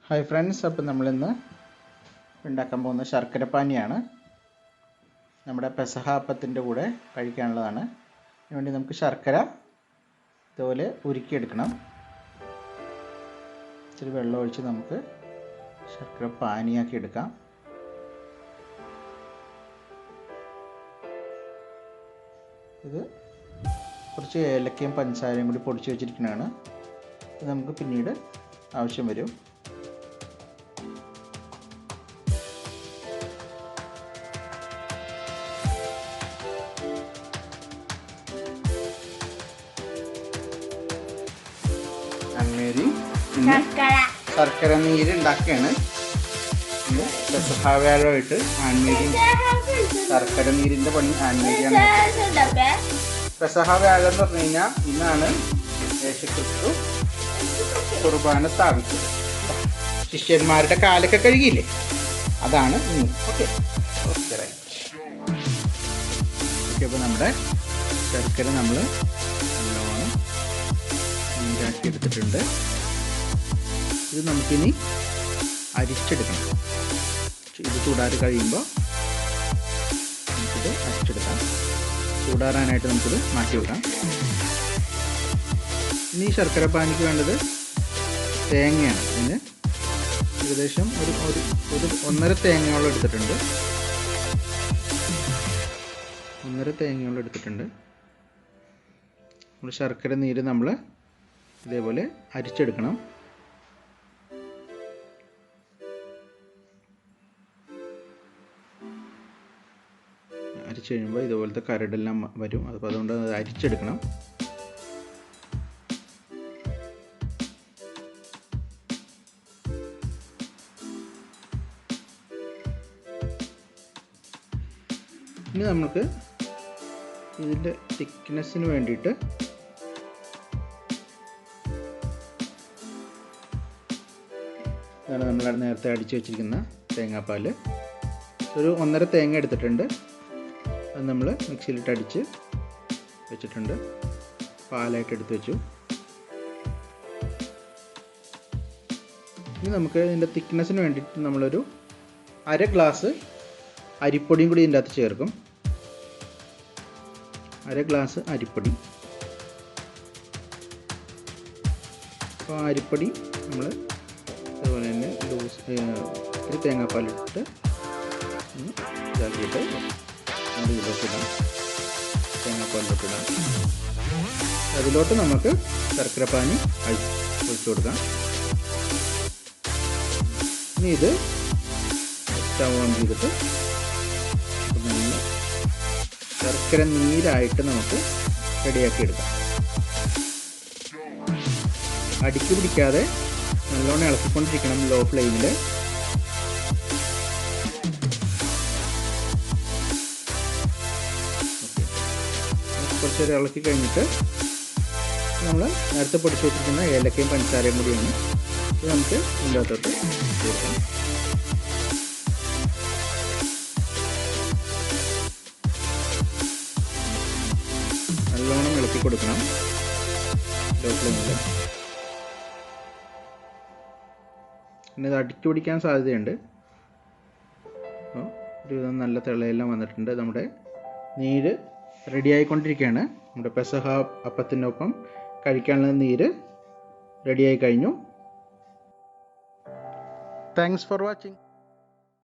Hi friends, അപ്പോൾ നമ്മളിന്ന് ഉണ്ടാക്കാൻ പോകുന്ന ശർക്കര പാനിയാണ്. നമ്മുടെ പെസഹ അപ്പത്തിൻ്റെ കൂടെ കഴിക്കാനുള്ളതാണ്. അതിനുവേണ്ടി നമുക്ക് ശർക്കര ഇതുപോലെ ഉരുക്കിയെടുക്കണം. ഇച്ചിരി വെള്ളം ഒഴിച്ച് നമുക്ക് ശർക്കര പാനിയാക്കി എടുക്കാം. ഇത് കുറച്ച് ഏലക്കയും പഞ്ചസാരയും കൂടി പൊടിച്ച് വെച്ചിരിക്കുന്നതാണ്. ഇത് നമുക്ക് പിന്നീട് ആവശ്യം വരും. അന്മേരി ശർക്കര നീര് ഉണ്ടാക്കുകയാണ്. പെസഹ വ്യാഴമായിട്ട് ആൺമേരി ശർക്കര നീരിൻ്റെ പണി ആൺമേരിയാണ്. പെസഹ വ്യാഴം എന്ന് പറഞ്ഞു കഴിഞ്ഞാൽ ഇന്നാണ് യേശുക്രിസ്തു കുർബാന സ്ഥാപിച്ചത്. ശിഷ്യന്മാരുടെ കാലൊക്കെ കഴുകിയില്ലേ, അതാണ് ഇന്ന്. ഓക്കെ ഓക്കെ അപ്പോൾ നമ്മുടെ ശർക്കര നമ്മൾ നല്ലോണം നീരാക്കി എടുത്തിട്ടുണ്ട്. ഇത് നമുക്കിനി അരിച്ചെടുക്കണം. ഇത് ചൂടാറി കഴിയുമ്പോൾ നമുക്കിത് അരിച്ചെടുക്കാം. ചൂടാറാനായിട്ട് നമുക്കിത് മാറ്റി വെക്കാം. ഇനി ശർക്കര പാനിക്ക് വേണ്ടത് തേങ്ങയാണ്. ഇതിന് ഏകദേശം ഒരു 1.5 തേങ്ങയോളം എടുത്തിട്ടുണ്ട്. 1.5 തേങ്ങയോളം എടുത്തിട്ടുണ്ട്. നമ്മൾ ശർക്കര നീര് നമ്മൾ ഇതേപോലെ അരിച്ചെടുക്കണം. അരിച്ചു കഴിയുമ്പോൾ ഇതുപോലത്തെ കരടെല്ലാം വരും. അപ്പോൾ അതുകൊണ്ട് അത് അരിച്ചെടുക്കണം. ഇനി നമുക്ക് ഇതിൻ്റെ തിക്നെസ്സിന് വേണ്ടിയിട്ട് ഇതാണ് നമ്മൾ നേരത്തെ അടിച്ചു വെച്ചിരിക്കുന്ന തേങ്ങാപ്പാൽ. ഒരു 1.5 തേങ്ങ എടുത്തിട്ടുണ്ട്. അത് നമ്മൾ മിക്സിയിലിട്ട് അടിച്ച് വെച്ചിട്ടുണ്ട്. പാലായിട്ട് എടുത്ത് വെച്ചു. ഇനി നമുക്ക് ഇതിൻ്റെ തിക്നെസ്സിന് വേണ്ടിയിട്ട് നമ്മളൊരു 1/2 ഗ്ലാസ് അരിപ്പൊടിയും കൂടി ഇതിൻ്റെ അകത്ത് ചേർക്കും. 1/2 ഗ്ലാസ് അരിപ്പൊടി. അപ്പോൾ അരിപ്പൊടി നമ്മൾ അതുപോലെ തന്നെ ഒരു തേങ്ങാപ്പാലിട്ട് ഇതാക്കിയിട്ട് ഇതിലോട്ടിടാം. തേങ്ങാപ്പാലിലോട്ടിടാം. അതിലോട്ട് നമുക്ക് ശർക്കര പാനി ഒഴിച്ചു കൊടുക്കാം. ഇനി ഇത് സ്റ്റവ് ഓൺ ചെയ്തിട്ട് നല്ല ശർക്കര നീരായിട്ട് നമുക്ക് റെഡിയാക്കി എടുക്കാം. അടിക്ക് പിടിക്കാതെ നല്ലോണം ഇളക്കിക്കൊണ്ടിരിക്കണം ലോ ഫ്ലെയിമിൽ. കുറച്ച് നേരം ഇളക്കി കഴിഞ്ഞിട്ട് നമ്മൾ നേരത്തെ പൊടിച്ച് വെച്ചിരിക്കുന്ന ഏലക്കയും പഞ്ചസാരയും കൂടിയാണ് ഇത് നമുക്ക് ഇതിൻ്റെ അകത്തോട്ട് ചേർക്കാം. നല്ലോണം ഇളക്കി കൊടുക്കണം ലോ ഫ്ലെയിമിൽ. പിന്നെ ഇത് അടിക്ക് പിടിക്കാൻ സാധ്യതയുണ്ട്. അപ്പോൾ ഒരു നല്ല തിളയെല്ലാം വന്നിട്ടുണ്ട്. നമ്മുടെ നീര് റെഡി ആയിക്കൊണ്ടിരിക്കുകയാണ്. നമ്മുടെ പെസഹ അപ്പത്തിനൊപ്പം കഴിക്കാനുള്ള നീര് റെഡിയായി കഴിഞ്ഞു. Thanks for watching.